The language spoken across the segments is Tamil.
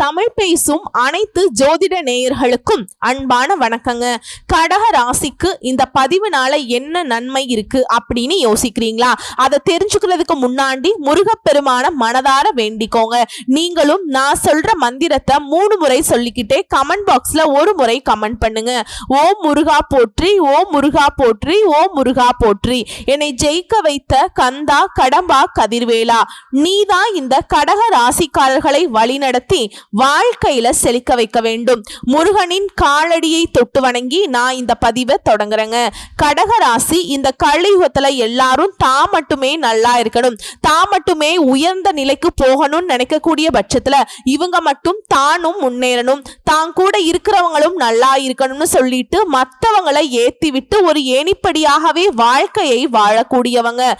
தமிழ் பேசும் அனைத்து ஜோதிட நேயர்களுக்கும் அன்பான வணக்கங்க. கடக ராசிக்கு இந்த பதிவுனால என்ன நன்மை இருக்கு அப்படின்னு யோசிக்கிறீங்களா? அதை தெரிஞ்சுக்கிறதுக்கு முன்னாடி முருகப்பெருமான மனதார வேண்டிக்கோங்க. நீங்களும் நான் சொல்ற மந்திரத்தை 3 முறை சொல்லிக்கிட்டே கமெண்ட் பாக்ஸ்ல ஒரு முறை கமெண்ட் பண்ணுங்க. ஓம் முருகா போற்றி, ஓம் முருகா போற்றி, ஓம் முருகா போற்றி. என்னை ஜெயிக்க வைத்த கந்தா கடம்பா கதிர்வேலா, நீதான் இந்த கடக ராசிக்காரர்களை வழிநடத்தி வாழ்க்கையில செழிக்க வைக்க வேண்டும். முருகனின் காலடியை தொட்டு வணங்கி நான் இந்த பதிவை தொடங்குறேங்க. கடக ராசி இந்த கலியுகத்துல எல்லாரும் தான் மட்டுமே நல்லா இருக்கணும், தான் மட்டுமே உயர்ந்த நிலைக்கு போகணும்னு நினைக்கக்கூடிய பட்சத்துல இவங்க மட்டும் தானும் முன்னேறணும், தான் கூட இருக்கிறவங்களும் நல்லா இருக்கணும்னு சொல்லிட்டு மற்றவங்களை ஏத்தி விட்டு ஒரு ஏணிப்படியாகவே வாழ்க்கையை வாழக்கூடியவங்க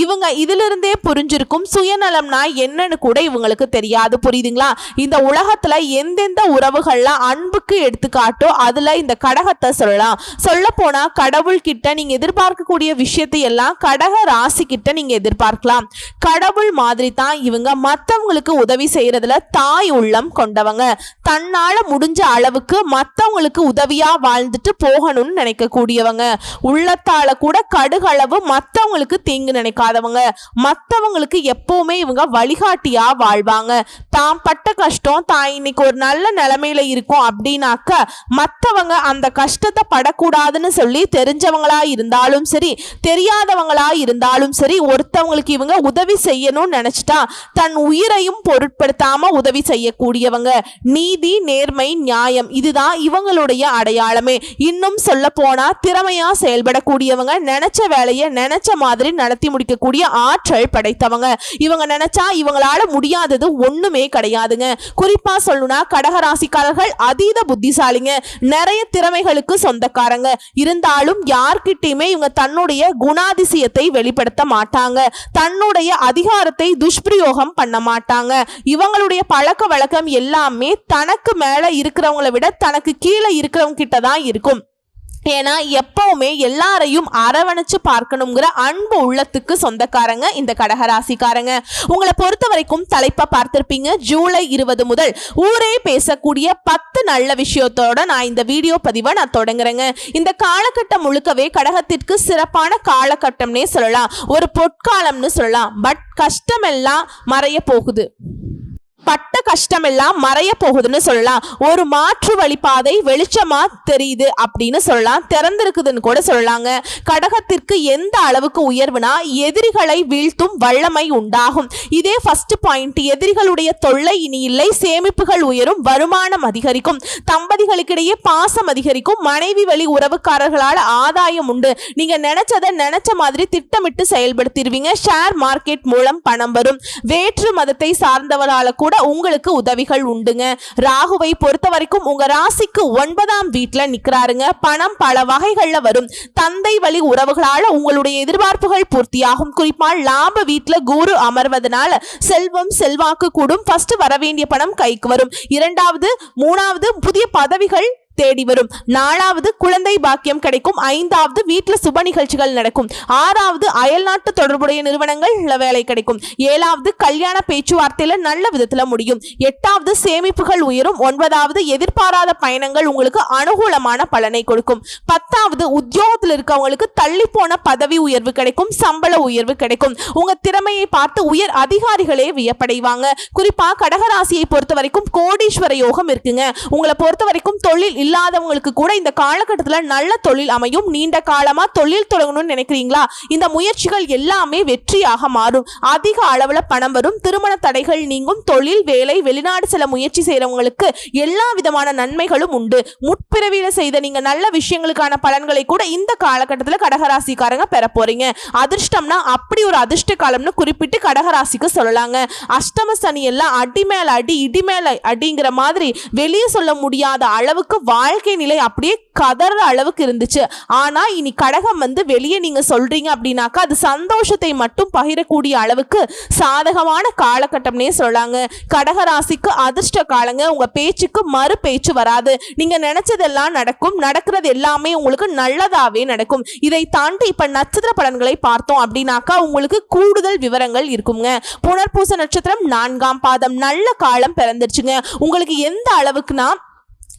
இவங்க. இதுல இருந்தே புரிஞ்சிருக்கும் சுயநலம்னா என்னன்னு கூட இவங்களுக்கு தெரியாது. புரியுதுங்களா? இந்த உலகத்துல எந்தெந்த உறவுகள்ல அன்புக்கு எடுத்துக்காட்டோ அதுல இந்த கடகத்தை சொல்லலாம். சொல்ல போனா கடவுள் கிட்ட நீங்க எதிர்பார்க்கக்கூடிய விஷயத்தை எல்லாம் கடக ராசி கிட்ட நீங்க எதிர்பார்க்கலாம். கடவுள் மாதிரி தான் இவங்க மற்றவங்களுக்கு உதவி செய்யறதுல தாய் உள்ளம் கொண்டவங்க. தன்னால முடிஞ்ச அளவுக்கு மற்றவங்களுக்கு உதவியா வாழ்ந்துட்டு போகணும்னு நினைக்கக்கூடியவங்க. உள்ளத்தால கூட கடுகளவு மற்றவங்களுக்கு தீங்கு நினைக்காதவங்க. மற்றவங்களுக்கு எப்பவுமே இவங்க வழிகாட்டியா வாழ்வாங்க. தான் பட்ட கஷ்டம் தான் இன்னைக்கு ஒரு நல்ல நிலைமையில இருக்கும் அப்படின்னாக்க மற்றவங்க அந்த கஷ்டத்தை படக்கூடாதுன்னு சொல்லி தெரிஞ்சவங்களா இருந்தாலும் சரி தெரியாதவங்களா இருந்தாலும் சரி ஒருத்தவங்களுக்கு இவங்க உதவி செய்யணும்னு நினைச்சிட்டா தன் உயிரையும் பொருட்படுத்தாம உதவி செய்யக்கூடியவங்க. நீதி, நேர்மை, நியாயம் இதுதான் இவங்களுடைய அடையாளமே. இன்னும் சொல்ல போனா திறமையா செயல்படக்கூடியவங்க, நினைச்ச வேலையை நினைச்ச மாதிரி நடத்தி முடிக்கக்கூடிய ஆற்றல் படைத்தவங்க. இவங்க நினைச்சா இவங்களால முடியாதது ஒண்ணுமே கிடையாதுங்க. குறிப்பா சொல்லணும்னா கடக ராசிக்காரர்கள் அதீத புத்திசாலிங்க, நிறைய திறமைகளுக்கு சொந்தக்காரங்க. இருந்தாலும் யார்கிட்டயுமே இவங்க தன்னுடைய குணாதிசயத்தை வெளிப்படுத்த மாட்டாங்க, தன்னுடைய அதிகாரத்தை துஷ்பிரயோகம் பண்ண மாட்டாங்க. இவங்களுடைய பழக்க வழக்கம் எல்லாமே தனக்கு மேல இருக்கிறவங்களை விட தனக்கு கீழே இருக்கிறவங்க கிட்ட தான் இருக்கும். ஏன்னா எப்பவுமே எல்லாரையும் அரவணைச்சு பார்க்கணுங்கிற அன்பு உள்ளத்துக்கு சொந்தக்காரங்க இந்த கடகராசிக்காரங்க. உங்களை பொறுத்த வரைக்கும் தலைப்பை பார்த்திருப்பீங்க. ஜூலை 20 முதல் ஊரே பேசக்கூடிய 10 நல்ல விஷயத்தோட நான் இந்த வீடியோ பதிவை நான் தொடங்குறேங்க. இந்த காலகட்டம் முழுக்கவே கடகத்திற்கு சிறப்பான காலகட்டம்னே சொல்லலாம், ஒரு பொற்காலம்னு சொல்லலாம். பட் கஷ்டம் எல்லாம் மறைய போகுது, பட்ட கஷ்டம் எல்லாம் மறைய போகுதுன்னு சொல்லலாம். ஒரு மாற்று வழிபாதை வெளிச்சமா தெரியுது அப்படின்னு சொல்லலாம், திறந்திருக்குதுன்னு கூட சொல்லலாங்க. கடகத்திற்கு எந்த அளவுக்கு உயர்வுனா எதிரிகளை வீழ்த்தும் வல்லமை உண்டாகும். இதே ஃபர்ஸ்ட் பாயிண்ட். எதிரிகளுடைய தொல்லை இனி இல்லை, சேமிப்புகள் உயரும், வருமானம் அதிகரிக்கும், தம்பதிகளுக்கிடையே பாசம் அதிகரிக்கும், மனைவி வழி உறவுக்காரர்களால் ஆதாயம் உண்டு, நீங்க நினைச்சதை நினைச்ச மாதிரி திட்டமிட்டு செயல்படுத்திடுவீங்க. ஷேர் மார்க்கெட் மூலம் பணம் வரும். வேற்று மதத்தை சார்ந்தவரால கூட உங்களுக்கு உதவிகள் உண்டுங்க. ராகுவை பொறுத்த வரைக்கும் உங்க ராசிக்கு 9ஆம் வீட்டுல நிக்கிறாருங்க. பணம் பல வகைகள்ல வரும். தந்தை வழி உறவுகளால உங்களுடைய எதிர்பார்ப்புகள் பூர்த்தியாகும். குறிப்பா லாப வீட்டுல குரு அமர்வதனால செல்வம் செல்வாக்கு கூடும். ஃபர்ஸ்ட் வர வேண்டிய பணம் கைக்கு வரும். 2வது 3வது புதிய பதவிகள் தேடி வரும். 4வது குழந்தை பாக்கியம் கிடைக்கும். 5வது வீட்டுல சுப நிகழ்ச்சிகள் நடக்கும். 6வது அயல்நாட்டு தொடர்புடைய நிறுவனங்கள் வேலை கிடைக்கும். 7வது கல்யாண பேச்சுவார்த்தையில நல்ல விதத்துல முடியும். 8வது சேமிப்புகள் உயரும். 9வது எதிர்பாராத பயணங்கள் உங்களுக்கு அனுகூலமான பலனை கொடுக்கும். 10வது உத்தியோகத்தில் இருக்கவங்களுக்கு தள்ளி போன பதவி உயர்வு கிடைக்கும், சம்பள உயர்வு கிடைக்கும். உங்க திறமையை பார்த்து உயர் அதிகாரிகளே வியப்படைவாங்க. குறிப்பா கடகராசியை பொறுத்த வரைக்கும் கோடீஸ்வர யோகம் இருக்குங்க. உங்களை பொறுத்த வரைக்கும் தொழில் இல்லாதவங்களுக்கு கூட இந்த காலகட்டத்தில் நல்ல தொழில் அமையும். நீண்ட காலமா தொழில் தொடங்கணும்னு நினைக்கிறீங்களா? இந்த முயற்சிகள் எல்லாமே வெற்றியாக மாறும். அதிக அளவுல பணம் வரும். திருமண தடைகள் நீங்கும். தொழில், வேலை, வெளிநாடு செல்ல முயற்சி செய்யறவங்களுக்கு எல்லா விதமான நன்மைகளும் உண்டு. முற்பிறவியில செய்த நீங்க நல்ல விஷயங்களுக்கான பலன்களை கூட இந்த காலகட்டத்தில் கடகராசிக்காரங்க பெற போறீங்க. அதிர்ஷ்டம்னா அப்படி ஒரு அதிர்ஷ்ட காலம்னு குறிப்பிட்டு கடகராசிக்கு சொல்லலாங்க. அஷ்டம சனி எல்லாம் அடி மேல அடி, இடி மேல அடிங்கிற மாதிரி வெளியே சொல்ல முடியாத அளவுக்கு வாழ்க்கை நிலை அப்படியே கதற அளவுக்கு இருந்துச்சு. ஆனா இனி கடகம் வந்து வெளியே நீங்க சொல்றீங்க அப்படின்னாக்கா அது சந்தோஷத்தை மட்டும் பகிரக்கூடிய அளவுக்கு சாதகமான காலகட்டம்னே சொல்லலாங்க. கடகராசிக்கு அதிர்ஷ்ட காலங்க. உங்க பேச்சுக்கு மறு பேச்சு வராது. நீங்க நினைச்சதெல்லாம் நடக்கும். நடக்கிறது எல்லாமே உங்களுக்கு நல்லதாவே நடக்கும். இதை தாண்டி இப்ப நட்சத்திர பலன்களை பார்த்தோம் அப்படின்னாக்கா உங்களுக்கு கூடுதல் விவரங்கள் இருக்குங்க. புனர்பூச நட்சத்திரம் 4ஆம் பாதம் நல்ல காலம் பிறந்துருச்சுங்க. உங்களுக்கு எந்த அளவுக்குனா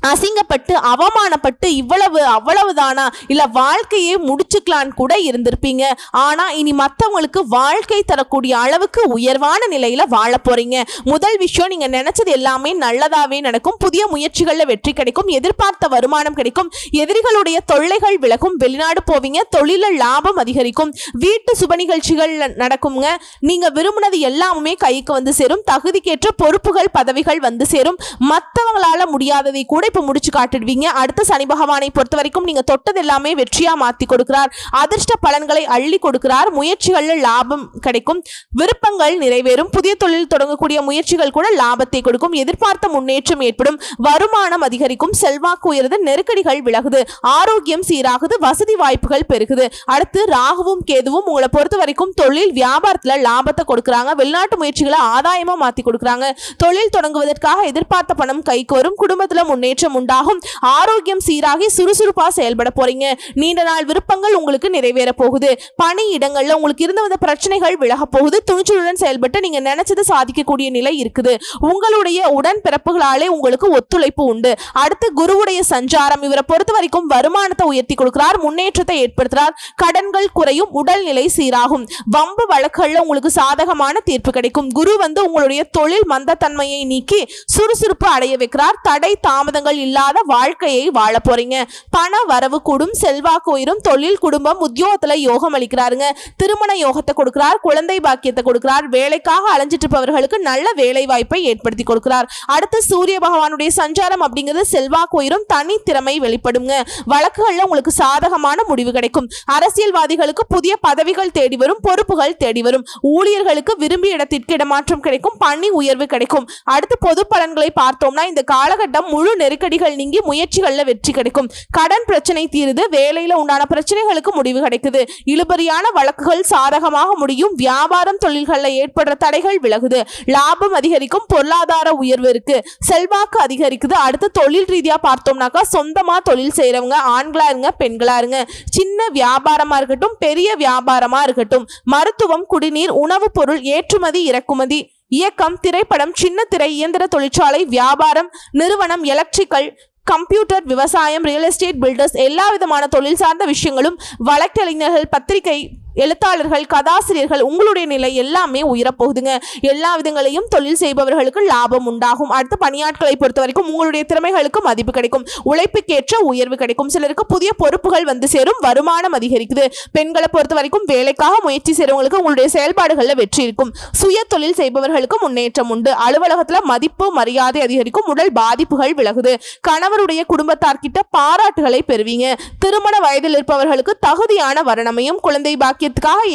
அசிங்கப்பட்டு அவமானப்பட்டு இவ்வளவு அவ்வளவுதானா இல்ல வாழ்க்கையே முடிச்சுக்கலான்னு கூட இருந்திருப்பீங்க. ஆனா இனி மற்றவங்களுக்கு வாழ்க்கை தரக்கூடிய அளவுக்கு உயர்வான நிலையில வாழ போறீங்க. முதல் விஷயம், நீங்க நினைச்சது எல்லாமே நல்லதாவே நடக்கும். புதிய முயற்சிகள்ல வெற்றி கிடைக்கும். எதிர்பார்த்த வருமானம் கிடைக்கும். எதிரிகளுடைய தொல்லைகள் விலகும். வெளிநாடு போவீங்க. தொழில லாபம் அதிகரிக்கும். வீட்டு சுப நிகழ்ச்சிகள் நடக்குங்க. நீங்க விரும்பினது எல்லாமே கைக்கு வந்து சேரும். தகுதிக்கேற்ற பொறுப்புகள் பதவிகள் வந்து சேரும். மற்றவங்களால முடியாததை கூட இப்ப முடிச்சு காட்டிடுவீங்க. அடுத்த சனி பகவானை பொறுத்த வரைக்கும் நீங்க தொட்டது எல்லாமே வெற்றியா மாத்தி கொடுக்கிறார். அதிர்ஷ்ட பலன்களை அள்ளி கொடுக்கிறார். முயற்சிகள்ல லாபம் கிடைக்கும். விருப்பங்கள் நிறைவேறும். புதிய தொழில் தொடங்கக்கூடிய முயற்சிகள் கூட லாபத்தை கொடுக்கும். எதிர்பார்த்த முன்னேற்றம் ஏற்படும். வருமானம் அதிகரிக்கும். செல்வாக்கு உயருது. நெருக்கடிகள் விலகுது. ஆரோக்கியம் சீராகுது. வசதி வாய்ப்புகள் பெருகுது. அடுத்து ராகுவும் கேதுவும் உங்களை பொறுத்த வரைக்கும் தொழில் வியாபாரத்துல லாபத்தை கொடுக்கறாங்க. வெளிநாட்டு முயற்சிகளை ஆதாயமா மாத்தி கொடுக்கறாங்க. தொழில் தொடங்குவதற்காக எதிர்பார்த்த பணம் கைக்கு வரும். குடும்பத்துல முன்னேற்றம் உண்டாகும். ஆரோக்கியம் சீராகி சுறுசுறுப்பா செயல்பட போறீங்க. நீண்ட நாள் விருப்பங்கள் உங்களுக்கு நிறைவேற போகுது. பணி இடங்கள்ல உங்களுக்கு இருந்த வந்த பிரச்சனைகள் விலக போகுது. துணிச்சலுடன் செயல்பட்டு நீங்க நினைச்சது சாதிக்கக்கூடிய நிலை இருக்குது. உங்களுடைய உடன் பிறப்புகளாலே உங்களுக்கு ஒத்துழைப்பு உண்டு. அடுத்து குருவுடைய சஞ்சாரம் இவரை பொறுத்த வரைக்கும் வருமானத்தை உயர்த்தி கொடுக்கிறார். முன்னேற்றத்தை ஏற்படுத்துறார். கடன்கள் குறையும். உடல்நிலை சீராகும். வம்பு வழக்குகள்ல உங்களுக்கு சாதகமான தீர்ப்பு கிடைக்கும். குரு வந்து உங்களுடைய தொழில் மந்தத்தன்மையை நீக்கி சுறுசுறுப்பு அடைய வைக்கிறார். தடை தாமதங்கள் இல்லாத வாழ்க்கையை வாழ போறீங்க. பண வரவு கூடும். செல்வாக்கு உயரும். தொழில் குடும்பம் உத்தியோகத்துல யோகம் அளிக்கிறாருங்க. திருமண யோகத்தை கொடுக்கிறார். குழந்தை பாக்கியத்தை கொடுக்கிறார். வேலைக்காக அலைஞ்சிட்டு இருப்பவர்களுக்கு நல்ல வேலை வாய்ப்பை ஏற்படுத்தி கொடுக்கிறார். அடுத்து சூரிய பகவானுடைய சஞ்சாரம் அப்படிங்கிறது செல்வாக்கு உயரும். தனி திறமை வெளிப்படுங்க. வழக்குகள்ல உங்களுக்கு சாதகமான முடிவு கிடைக்கும். அரசியல்வாதிகளுக்கு புதிய பதவிகள் தேடி வரும். பொறுப்புகள் தேடி வரும். ஊழியர்களுக்கு விரும்பிய இடத்திற்கு இடமாற்றம் கிடைக்கும். பணி உயர்வு கிடைக்கும். அடுத்து பொது பலன்களை பார்த்தோம்னா இந்த காலகட்டம் முழு நெருக்கடிகள் நீங்கி முயற்சிகள்ல வெற்றி கிடைக்கும். கடன் பிரச்சனை தீருது. வேலையில உண்டான பிரச்சனைகளுக்கு முடிவு கிடைக்குது. இழுபறியான வழக்குகள் சாதகமாக முடியும். வியாபாரம் தொழில்கள்ல ஏற்படுற தடைகள் விலகுது. லாபம் அதிகரிக்கும். பொருளாதார உயர்வு இருக்கு. செல்வாக்கு அதிகரிக்குது. அடுத்து தொழில் ரீதியா பார்த்தோம்னாக்கா சொந்தமா தொழில் செய்யறவங்க ஆண்களா இருங்க பெண்களா இருங்க, சின்ன வியாபாரமா இருக்கட்டும் பெரிய வியாபாரமா இருக்கட்டும், மருத்துவம், குடிநீர், உணவுப் பொருள் ஏற்றுமதி இறக்குமதி, இயக்கம், திரைப்படம், சின்ன திரை, இயந்திர தொழிற்சாலை, வியாபாரம், நிறுவனம், எலக்ட்ரிக்கல், கம்ப்யூட்டர், விவசாயம், ரியல் எஸ்டேட், பில்டர்ஸ், எல்லா விதமான தொழில் சார்ந்த விஷயங்களும், வழக்கறிஞர்கள், பத்திரிகை எழுத்தாளர்கள், கதாசிரியர்கள், உங்களுடைய நிலை எல்லாமே உயரப்போகுதுங்க. எல்லா விதங்களையும் தொழில் செய்பவர்களுக்கு லாபம் உண்டாகும். அடுத்து பணியாட்களை பொறுத்த வரைக்கும் உங்களுடைய திறமைகளுக்கு மதிப்பு கிடைக்கும். உழைப்புக்கேற்ற உயர்வு கிடைக்கும். சிலருக்கு புதிய பொறுப்புகள் வந்து சேரும். வருமானம் அதிகரிக்குது. பெண்களை பொறுத்த வரைக்கும் வேலைக்காக முயற்சி செய்றவங்களுக்கு உங்களுடைய செயல்பாடுகள்ல வெற்றி இருக்கும். சுய தொழில் செய்பவர்களுக்கு முன்னேற்றம் உண்டு. அலுவலகத்துல மதிப்பு மரியாதை அதிகரிக்கும். உடல் பாதிப்புகள் விலகுது. கணவருடைய குடும்பத்தார்கிட்ட பாராட்டுகளை பெறுவீங்க. திருமண வயதில் இருப்பவர்களுக்கு தகுதியான வரணமையும், குழந்தை பாக்கியத்துக்காக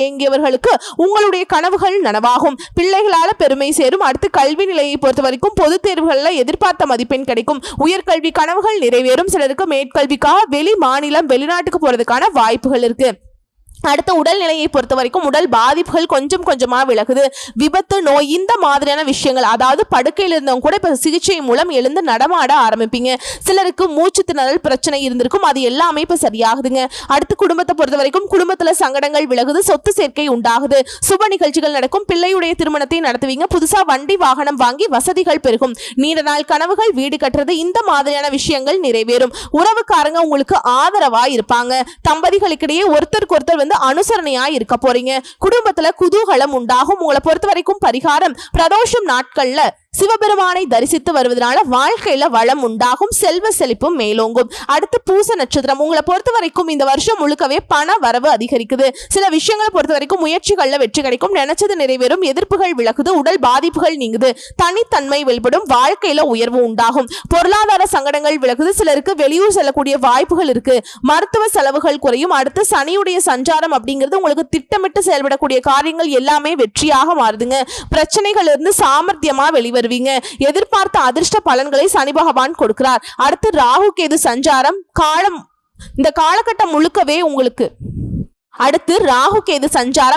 ஏங்கியவர்களுக்கு உங்களுடைய கனவுகள் நனவாகும். பிள்ளைகளால பெருமை சேரும். அடுத்து கல்வி நிலையை பொறுத்த வரைக்கும் பொது தேர்வுகள்ல எதிர்பார்த்த மதிப்பெண் கிடைக்கும். உயர்கல்வி கனவுகள் நிறைவேறும். சிலருக்கு மேற்கல்விக்காக வெளி மாநிலம் வெளிநாட்டுக்கு போறதுக்கான வாய்ப்புகள் இருக்கு. அடுத்த உடல்நிலையை பொறுத்த வரைக்கும் உடல் பாதிப்புகள் கொஞ்சம் கொஞ்சமா விலகுது. விபத்து, நோய் இந்த மாதிரியான விஷயங்கள், அதாவது படுக்கையில் இருந்தவங்க கூட இப்ப சிகிச்சை மூலம் எழுந்து நடமாட ஆரம்பிப்பீங்க. சிலருக்கு மூச்சு திணறல் பிரச்சனை இருந்திருக்கும். அது எல்லாமே இப்ப சரியாகுதுங்க. அடுத்து குடும்பத்தை பொறுத்த வரைக்கும் குடும்பத்துல சங்கடங்கள் விலகுது. சொத்து சேர்க்கை உண்டாகுது. சுப நிகழ்ச்சிகள் நடக்கும். பிள்ளையுடைய திருமணத்தை நடத்துவீங்க. புதுசா வண்டி வாகனம் வாங்கி வசதிகள் பெருகும். நீண்ட நாள் கனவுகள் வீடு கட்டுறது இந்த மாதிரியான விஷயங்கள் நிறைவேறும். உறவுக்காரங்க உங்களுக்கு ஆதரவா இருப்பாங்க. தம்பதிகளுக்கிடையே ஒருத்தருக்கு ஒருத்தர் அனுசரணையா இருக்க போறீங்க. குடும்பத்துல குதூகலம் உண்டாகும். உங்களை பொறுத்த வரைக்கும் பரிகாரம், பிரதோஷம் நாட்கள்ல சிவபெருமானை தரிசித்து வருவதனால வாழ்க்கையில வளம் உண்டாகும். செல்வ செழிப்பும் மேலோங்கும். அடுத்து பூச நட்சத்திரம் உங்களை பொறுத்த வரைக்கும் இந்த வருஷம் முழுக்கவே பண வரவு அதிகரிக்குது. சில விஷயங்களை பொறுத்த வரைக்கும் முயற்சிகள்ல வெற்றி கிடைக்கும். நினைச்சது நிறைவேறும். எதிர்ப்புகள் விலகுது. உடல் பாதிப்புகள் நீங்குது. தனித்தன்மை வெளிப்படும். வாழ்க்கையில உயர்வு உண்டாகும். பொருளாதார சங்கடங்கள் விலகுது. சிலருக்கு வெளியூர் செல்லக்கூடிய வாய்ப்புகள் இருக்கு. மருத்துவ செலவுகள் குறையும். அடுத்து சனியுடைய சஞ்சாரம் அப்படிங்கிறது உங்களுக்கு திட்டமிட்டு செயல்படக்கூடிய காரியங்கள் எல்லாமே வெற்றியாக மாறுதுங்க. பிரச்சனைகள் இருந்து சாமர்த்தியமா வெளிவரும். பெறுவீங்க. எதிர்பார்த்த அதிர்ஷ்ட பலன்களை சனி பகவான் கொடுக்கிறார். அடுத்து ராகு கேது சஞ்சாரம் இந்த காலகட்டம் முழுக்கவே உங்களுக்கு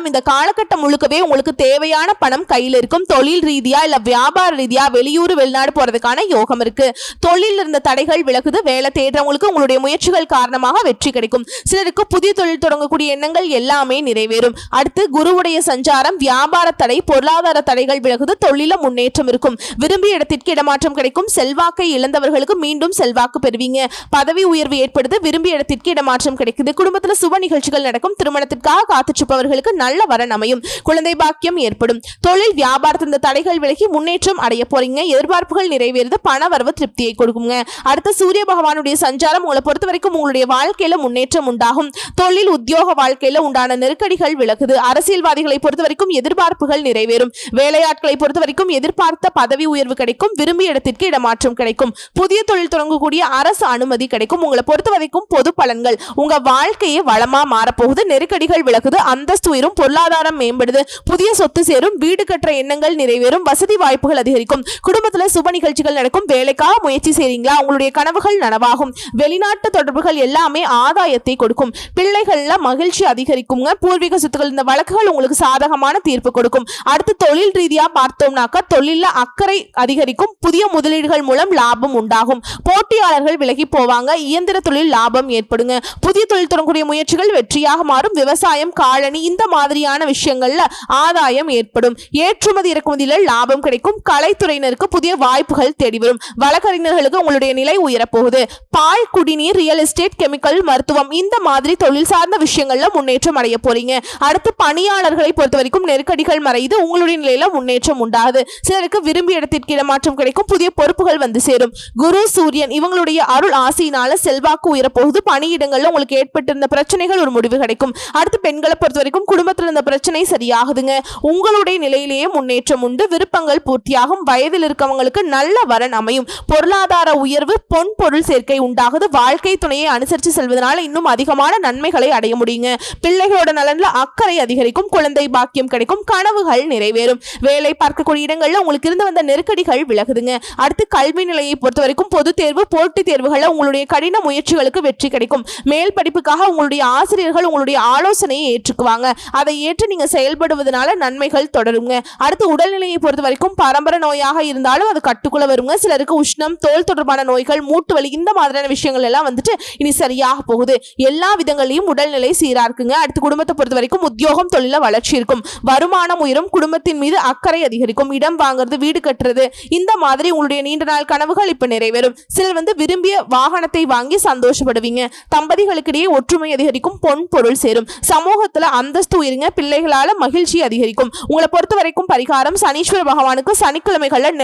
இந்த காலகட்டம் முழுக்கவே உங்களுக்கு தேவையான பணம் கையில் இருக்கும். தொழில் ரீதியா இல்ல வியாபார ரீதியா வெளியூர் வெளிநாடு போறதுக்கான யோகம் இருக்கு. தொழில் இருந்த தடைகள் விலகுது. வேலை தேடுறவங்களுக்கு உங்களுடைய முயற்சிகள் காரணமாக வெற்றி கிடைக்கும். சிலருக்கு புதிய தொழில் தொடங்கக்கூடிய எண்ணங்கள் எல்லாமே நிறைவேறும். அடுத்து குருவுடைய சஞ்சாரம், வியாபார தடை பொருளாதார தடைகள் விலகுது. தொழில முன்னேற்றம் இருக்கும். விரும்பிய இடத்திற்கு இடமாற்றம் கிடைக்கும். செல்வாக்கை இழந்தவர்களுக்கு மீண்டும் செல்வாக்கு பெறுவீங்க. பதவி உயர்வு ஏற்படுது. விரும்பிய இடத்திற்கு இடமாற்றம் கிடைக்குது. குடும்பத்துல சுப நிகழ்ச்சிகள் நடக்கும். திருமணத்திற்காக காத்துச்சிருப்பவர்களுக்கு நல்ல வரன் அமையும். குழந்தை பாக்கியம் ஏற்படும். தொழில் வியாபாரத்தின் தடைகள் விலகி முன்னேற்றம் அடைய போறீங்க. எதிர்பார்ப்புகள் நிறைவேறுது. பண வரவு திருப்தியை கொடுக்குங்க. அடுத்த சூரிய பகவானுடைய சஞ்சாரம் உங்களை பொறுத்த வரைக்கும் உங்களுடைய வாழ்க்கையில முன்னேற்றம் உண்டாகும். தொழில் உத்தியோக வாழ்க்கையில உண்டான நெருக்கடிகள் விலகுது. அரசியல்வாதிகளை பொறுத்த வரைக்கும் எதிர்பார்ப்புகள் நிறைவேறும். வேலையாட்களை பொறுத்த வரைக்கும் எதிர்பார்த்த பதவி உயர்வு கிடைக்கும். விரும்பிய இடத்திற்கு இடமாற்றம் கிடைக்கும். புதிய தொழில் தொடங்கக்கூடிய அரசு அனுமதி கிடைக்கும். உங்களை பொறுத்த வரைக்கும் பொது பலன்கள், உங்க வாழ்க்கையை வளமா மாறப்போகுது. நெருக்கடிகள் விலகுது. அந்தஸ்து உயரும். பொருளாதாரம் மேம்படுது. புதிய சொத்து சேரும். வீடு கட்டுற எண்ணங்கள் நிறைவேறும். வசதி வாய்ப்புகள் அதிகரிக்கும். குடும்பத்துல சுப நிகழ்ச்சிகள் நடக்கும். வேலைக்காக முயற்சி செய்றீங்களா? உங்களுடைய கனவுகள் நனவாகும். வெளிநாட்டு தொடர்புகள் எல்லாமே ஆதாயத்தை கொடுக்கும். பிள்ளைகள்ல மகிழ்ச்சி அதிகரிக்குங்க. பூர்வீக சொத்துக்கள் இந்த வழக்குகள் உங்களுக்கு சாதகமான தீர்ப்பு கொடுக்கும். அடுத்து தொழில் ரீதியா பார்த்தோம்னாக்கா தொழில அக்கறை அதிகரிக்கும். புதிய முதலீடுகள் மூலம் லாபம் உண்டாகும். போட்டியாளர்கள் விலகி போவாங்க. இயந்திர தொழில் லாபம் ஏற்படுங்க. புதிய தொழில் தொடங்கக்கூடிய முயற்சிகள் வெற்றியாக மாறும். விவசாயம், காலனி இந்த மாதிரியான விஷயங்கள்ல ஆதாயம் ஏற்படும். ஏற்றுமதி இறக்குமதியில லாபம் கிடைக்கும். கலைத்துறையினருக்கு புதிய வாய்ப்புகள் தேடி வரும். வழக்கறிஞர்களுக்கு உங்களுடைய நிலை உயரப்போகுது. பால், குடிநீர், ரியல் எஸ்டேட், கெமிக்கல், மருத்துவம் இந்த மாதிரி தொழில் சார்ந்த விஷயங்கள்ல முன்னேற்றம் அடைய போறீங்க. அடுத்து பணியாளர்களை பொறுத்த வரைக்கும் நெருக்கடிகள் மறைந்து உங்களுடைய நிலையில முன்னேற்றம் உண்டாகுது. சிலருக்கு விரும்பிய இடத்திற்கு இடமாற்றம் கிடைக்கும். புதிய பொறுப்புகள் வந்து சேரும். குரு, சூரியன் இவங்களுடைய அருள் ஆசையினால செல்வாக்கு உயரப்போகுது. பணியிடங்கள்ல உங்களுக்கு ஏற்பட்டிருந்த பிரச்சனைகள் ஒரு முடிவு கிடைக்கும். அடுத்து பெண்களை பொறுத்த வரைக்கும் குடும்பத்தில் இருந்த பிரச்சனை சரியாகுதுங்க. உங்களுடைய நிலையிலேயே முன்னேற்றம் உண்டு. விருப்பங்கள் பூர்த்தியாகும். வயதில் இருக்கவங்களுக்கு நல்ல வரன் அமையும். பொருளாதார உயர்வு, பொன் பொருள் சேர்க்கை உண்டாகுது. வாழ்க்கை துணையை அனுசரித்து செல்வதனால இன்னும் அதிகமான நன்மைகளை அடைய முடியுங்க. பிள்ளைகளோட நலன்ல அக்கறை அதிகரிக்கும். குழந்தை பாக்கியம் கிடைக்கும். கனவுகள் நிறைவேறும். வேலை பார்க்கக்கூடிய இடங்கள்ல உங்களுக்கு இருந்து வந்த நெருக்கடிகள் விலகுதுங்க. அடுத்து கல்வி நிலையை பொறுத்த வரைக்கும் பொது தேர்வு, போட்டித் தேர்வுகள்ல உங்களுடைய கடின முயற்சிகளுக்கு வெற்றி கிடைக்கும். மேல் படிப்புக்காக உங்களுடைய ஆசிரியர்கள் உங்களுடைய ஆலோசனையை ஏற்றுக்குவாங்க. அதை ஏற்று நீங்க செயல்படுவதனால நன்மைகள் தொடருங்க. அடுத்து உடல்நிலையை பொறுத்த வரைக்கும் பரம்பரை நோயாக இருந்தாலும் அது கட்டுக்குள்ள வருங்க. சிலருக்கு உஷ்ணம், தோல் தொடர்பான நோய்கள், மூட்டு வலி இந்த மாதிரியான விஷயங்கள் எல்லாம் வந்துட்டு இனி சரியாக போகுது. எல்லா விதங்களையும் உடல்நிலை சீரா இருக்குங்க. அடுத்து குடும்பத்தை பொறுத்த வரைக்கும் உத்தியோகம், தொழில வளர்ச்சி இருக்கும். வருமானம் உயரும். குடும்பத்தின் மீது அக்கறை அதிகரிக்கும். இடம் வாங்குறது, வீடு கட்டுறது இந்த மாதிரி உங்களுடைய நீண்ட நாள் கனவுகள் இப்ப நிறைவேறும். சிலர் விரும்பிய வாகனத்தை வாங்கி சந்தோஷப்படுவீங்க. தம்பதிகளுக்கிடையே ஒற்றுமை அதிகரிக்கும். பொன் பொருள் சேரும். சமூகத்துல அந்தஸ்து உயருங்க. பிள்ளைகளால மகிழ்ச்சி அதிகரிக்கும். உங்களை பொறுத்த வரைக்கும் பரிகாரம் சனீஸ்வர பகவானுக்கு சனிக்கிழமைகள்ல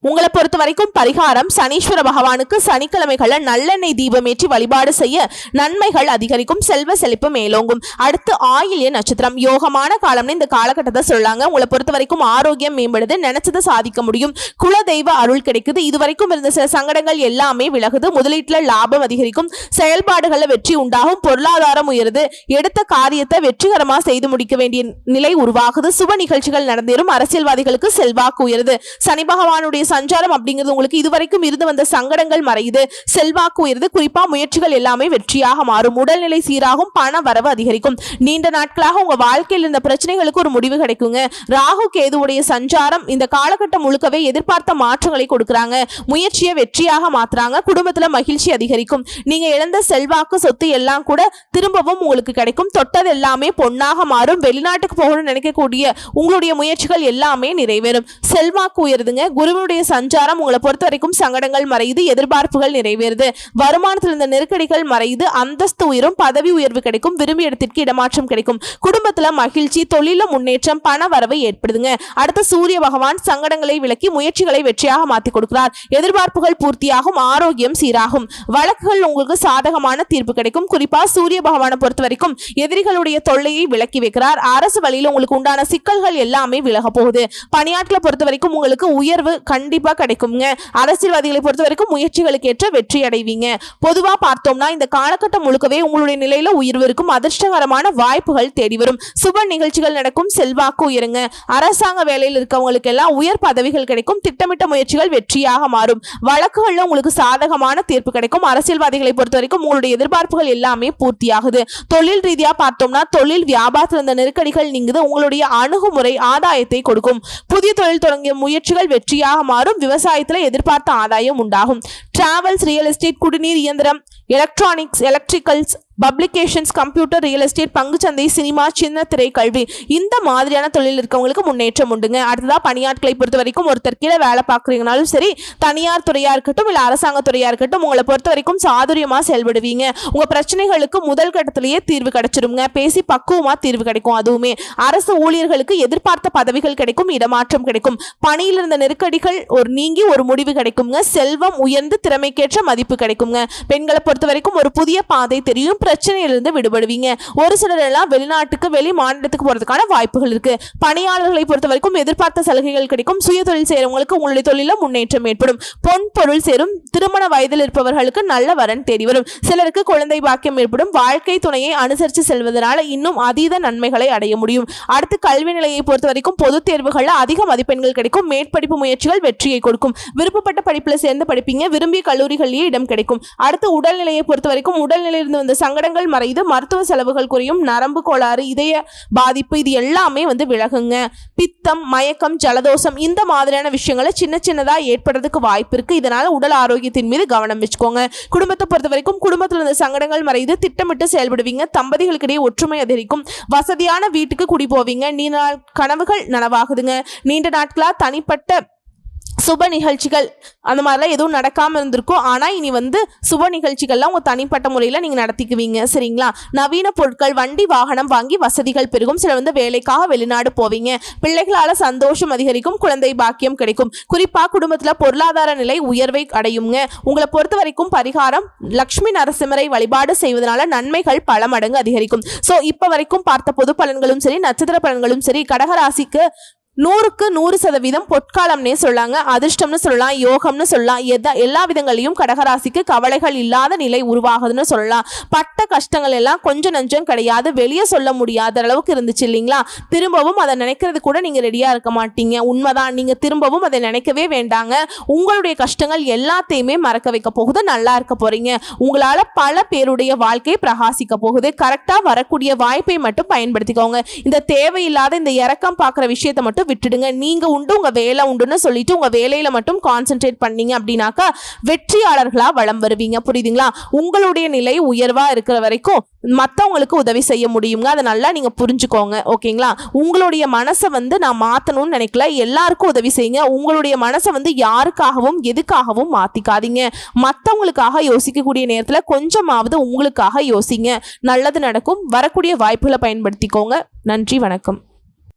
உங்களை பொறுத்த வரைக்கும் பரிகாரம் சனீஸ்வர பகவானுக்கு சனிக்கிழமைகள்ல நல்லெண்ணெய் தீபம் ஏற்றி வழிபாடு செய்ய நன்மைகள் அதிகரிக்கும். செல்வ செழிப்பு மேலோங்கும். அடுத்து ஆயில்ய நட்சத்திரம் யோகமான காலம்னு இந்த காலகட்டத்தை சொல்லாங்க. உங்களை பொறுத்த வரைக்கும் ஆரோக்கியம் மேம்படுது. நினைச்சதை சாதிக்க முடியும். குல தெய்வ அருள் கிடைக்குது. இதுவரைக்கும் இருந்த சில சங்கடங்கள் எல்லாமே விலகுது. முதலீட்டுல லாபம் அதிகரிக்கும். செயல்பாடுகள்ல வெற்றி உண்டாகும். பொருளாதாரம் உயருது. எடுத்த காரியத்தை வெற்றிகரமா செய்து முடிக்க வேண்டிய நிலை உருவாகுது. சுப நிகழ்ச்சிகள் நடந்தேறும். அரசியல்வாதிகளுக்கு செல்வாக்கு உயருது. சனி பகவானுடைய சஞ்சாரம் அப்படிங்கிறது உங்களுக்கு இதுவரைக்கும் இருந்து வந்த சங்கடங்கள் மறையுது. செல்வாக்கு உயருது. குறிப்பா முயற்சிகள் எல்லாமே வெற்றியாக மாறும். உடல்நிலை சீராகும். பண வரவு அதிகரிக்கும். நீண்ட நாட்களாக உங்க வாழ்க்கையில் இருந்த பிரச்சனைகளுக்கு ஒரு முடிவு கிடைக்குங்க. ராகு கேதுவுடைய சஞ்சாரம் இந்த காலகட்டம் முழுக்கவே எதிர்பார்த்த மாற்றங்களை கொடுக்கறாங்க. முயற்சியை வெற்றியாக மாத்துறாங்க. குடும்பத்துல மகிழ்ச்சி அதிகரிக்கும். நீங்க இழந்த செல்வாக்கு, சொத்து எல்லாம் கூட திரும்பவும் உங்களுக்கு கிடைக்கும். தொட்டது எல்லாமே பொன்னாக மாறும். வெளிநாட்டுக்கு போகணும்னு நினைக்கக்கூடிய உங்களுடைய முயற்சிகள் எல்லாமே நிறைவேறும். செல்வாக்கு உயருதுங்க. குருவுடைய சஞ்சாரம் உங்களை பொறுத்த வரைக்கும் சங்கடங்கள் மறையுது. எதிர்பார்ப்புகள் நிறைவேறுது. வருமானத்தில் இருந்த நெருக்கடிகள் மறையுது. அந்தஸ்து உயரும். பதவி உயர்வு கிடைக்கும். விரும்பிய இடத்திற்கு இடமாற்றம் கிடைக்கும். குடும்பத்துல மகிழ்ச்சி, தொழில முன்னேற்றம், பண வரவு ஏற்படுதுங்க. அடுத்த சூரிய பகவான் சங்கடங்களை விலக்கி முயற்சிகளை வெற்றியாக மாற்றி கொடுக்கிறார். எதிர்பார்ப்புகள் பூர்த்தியாகும். ஆரோக்கியம் சீராகும். வழக்குகள் உங்களுக்கு சாதகமான தீர்ப்பு கிடைக்கும். குறிப்பா சூரிய பகவானை பொறுத்த வரைக்கும் எதிரிகளுடைய தொல்லையை விலக்கி வைக்கிறார். அரசு வழியில் உங்களுக்கு உண்டான சிக்கல்கள் எல்லாமே விலக போகுது. பணியாட்களை பொறுத்த வரைக்கும் உங்களுக்கு உயர்வு கண்டிப்பா கண்டிப்பா கிடைக்குங்க. அரசியல்வாதிகளை பொறுத்த வரைக்கும் முயற்சிகளுக்கு ஏற்ற வெற்றி அடைவீங்க. பொதுவா பார்த்தோம்னா இந்த காலகட்டம் முழுக்கவே உங்களுடைய நிலையில உயர்வு இருக்கும். அதிர்ஷ்டகரமான வாய்ப்புகள் தேடி வரும். சுப நிகழ்ச்சிகள் நடக்கும். செல்வாக்கு உயருங்க. அரசாங்க வேலையில் இருக்கவங்களுக்கு எல்லாம் உயர் பதவிகள் கிடைக்கும். திட்டமிட்ட முயற்சிகள் வெற்றியாக மாறும். வழக்குகள்ல உங்களுக்கு சாதகமான தீர்ப்பு கிடைக்கும். அரசியல்வாதிகளை பொறுத்த வரைக்கும் உங்களுடைய எதிர்பார்ப்புகள் எல்லாமே பூர்த்தியாகுது. தொழில் ரீதியா பார்த்தோம்னா தொழில் வியாபாரத்தில் இருந்த நெருக்கடிகள் நீங்குது. உங்களுடைய அணுகுமுறை ஆதாயத்தை கொடுக்கும். புதிய தொழில் தொடங்கிய முயற்சிகள் வெற்றியாக மாறும். விவசாயத்துல எதிர்பார்த்த ஆதாயம் உண்டாகும். டிராவல்ஸ், ரியல் எஸ்டேட், குடிநீர், இயந்திரம், electronics, electricals, publications, computer, real estate, பங்குச்சந்தை, சினிமா, சின்ன திரை, கல்வி இந்த மாதிரியான தொழில் இருக்கவங்களுக்கு முன்னேற்றம் உண்டுங்க. அடுத்ததா பணியாட்களை பொறுத்த வரைக்கும் ஒருத்தர் கீழே வேலை பார்க்குறீங்கனாலும் சரி, தனியார் துறையா இருக்கட்டும் இல்ல அரசாங்க துறையா இருக்கட்டும், உங்களை பொறுத்த வரைக்கும் சாதுரியமா செயல்படுவீங்க. உங்க பிரச்சனைகளுக்கு முதல் கட்டத்திலேயே தீர்வு கிடைச்சிருங்க. பேசி பக்குவமா தீர்வு கிடைக்கும். அதுவுமே அரசு ஊழியர்களுக்கு எதிர்பார்த்த பதவிகள் கிடைக்கும். இடமாற்றம் கிடைக்கும். பணியில் இருந்த நெருக்கடிகள் நீங்கி ஒரு முடிவு கிடைக்குங்க. செல்வம் உயர்ந்து திறமைக்கேற்ற மதிப்பு கிடைக்குங்க. பெண்களை பொறுத்த வரைக்கும் ஒரு புதிய பாதை தெரியும். பிரச்சனையிலிருந்து விடுபடுவீங்க. ஒரு சிலர் எல்லாம் வெளிநாட்டுக்கு, வெளி மாநிலத்துக்கு போறதுக்கான வாய்ப்புகள் இருக்கு. பணியாளர்களை பொறுத்த வரைக்கும் எதிர்பார்த்த சலுகைகள் கிடைக்கும். சுய தொழில் செய்யறவங்களுக்கு உங்களுடைய தொழில முன்னேற்றம் ஏற்படும். பொன் பொருள் சேரும். திருமண வயதில் இருப்பவர்களுக்கு நல்ல வரன் தேடி வரும். சிலருக்கு குழந்தை பாக்கியம் ஏற்படும். வாழ்க்கை துணையை அனுசரித்து செல்வதனால இன்னும் அதீத நன்மைகளை அடைய முடியும். அடுத்து கல்வி நிலையை பொறுத்த வரைக்கும் பொது தேர்வுகள்ல அதிக மதிப்பெண்கள் கிடைக்கும். மேற்படிப்பு முயற்சிகள் வெற்றியை கொடுக்கும். விருப்பப்பட்ட படிப்புல சேர்ந்து படிப்பீங்க. விரும்பிய கல்லூரிகளிலேயே இடம் கிடைக்கும். அடுத்து உடல்நிலையை பொறுத்த வரைக்கும் உடல்நிலையிலிருந்து வந்த சங்கடங்கள் மறைந்து மருத்துவ செலவுகள் குறையும். நரம்பு கோளாறு, இதய பாதிப்பு இது எல்லாமே விலகுங்க. பித்தம், மயக்கம், ஜலதோஷம் இந்த மாதிரியான விஷயங்களை சின்ன சின்னதா ஏற்படுறதுக்கு வாய்ப்பு இருக்கு. இதனால உடல் ஆரோக்கியத்தின் மீது கவனம் வச்சுக்கோங்க. குடும்பத்தை பொறுத்த வரைக்கும் குடும்பத்தில் இருந்த சங்கடங்கள் மறைந்து திட்டமிட்டு செயல்படுவீங்க. தம்பதிகளுக்கிடையே ஒற்றுமை அதிகரிக்கும். வசதியான வீட்டுக்கு குடி போவீங்க. நீண்ட நாள் கனவுகள் நனவாகுதுங்க. நீண்ட நாட்களா தனிப்பட்ட சுப நிகழ்ச்சிகள் அந்த மாதிரிலாம் எதுவும் நடக்காமல் இருந்திருக்கும். ஆனால் இனி சுப நிகழ்ச்சிகள்லாம் உங்கள் தனிப்பட்ட முறையில் நீங்கள் நடத்திக்குவீங்க. சரிங்களா? நவீன பொருட்கள், வண்டி, வாகனம் வாங்கி வசதிகள் பெருகும். சில வேலைக்காக வெளிநாடு போவீங்க. பிள்ளைகளால் சந்தோஷம் அதிகரிக்கும். குழந்தை பாக்கியம் கிடைக்கும். குறிப்பாக குடும்பத்தில் பொருளாதார நிலை உயர்வை அடையுங்க. உங்களை பொறுத்த வரைக்கும் பரிகாரம் லக்ஷ்மி நரசிம்மரை வழிபாடு செய்வதனால நன்மைகள் பல மடங்கு அதிகரிக்கும். ஸோ இப்போ வரைக்கும் பார்த்த பொது பலன்களும் சரி, நட்சத்திர பலன்களும் சரி, கடகராசிக்கு 100க்கு 100% பொற்காலம்னே சொல்லாங்க. அதிர்ஷ்டம்னு சொல்லலாம், யோகம்னு சொல்லலாம். எல்லா விதங்களையும் கடகராசிக்கு கவலைகள் இல்லாத நிலை உருவாகுதுன்னு சொல்லலாம். பட்ட கஷ்டங்கள் எல்லாம் கொஞ்சம் நஞ்சம் கிடையாது. வெளியே சொல்ல முடியாத அளவுக்கு இருந்துச்சு இல்லைங்களா? திரும்பவும் அதை நினைக்கிறது கூட நீங்க ரெடியா இருக்க மாட்டீங்க. உண்மைதான். நீங்க திரும்பவும் அதை நினைக்கவே வேண்டாங்க. உங்களுடைய கஷ்டங்கள் எல்லாத்தையுமே மறக்க வைக்க போகுது. நல்லா இருக்க போறீங்க. உங்களால பல பேருடைய வாழ்க்கை பிரகாசிக்க போகுது. கரெக்டா வரக்கூடிய வாய்ப்பை மட்டும் பயன்படுத்திக்கோங்க. இந்த தேவையில்லாத இந்த இறக்கம் பார்க்குற விஷயத்தை மட்டும் விட்டுடுங்க. நீங்க உண்டு, உங்க வேலை உண்டுன்னு சொல்லிட்டு உங்க வேலையில மட்டும் கான்சென்ட்ரேட் பண்ணீங்க அப்படின்னாக்கா வெற்றியாளர்களா வலம் வருவீங்க. புரியுதுங்களா? உங்களுடைய நிலை உயர்வா இருக்கிற வரைக்கும் மற்றவங்களுக்கு உதவி செய்ய முடியுங்க. அதை நல்லா நீங்க புரிஞ்சுக்கோங்க. ஓகேங்களா? உங்களுடைய மனசை நான் மாத்தணும்னு நினைக்கல. எல்லாருக்கும் உதவி செய்யுங்க. உங்களுடைய மனசை யாருக்காகவும் எதுக்காகவும் மாத்திக்காதீங்க. மற்றவங்களுக்காக யோசிக்கக்கூடிய நேரத்துல கொஞ்சமாவது உங்களுக்காக யோசிங்க. நல்லது நடக்கும். வரக்கூடிய வாய்ப்புகளை பயன்படுத்திக்கோங்க. நன்றி, வணக்கம்.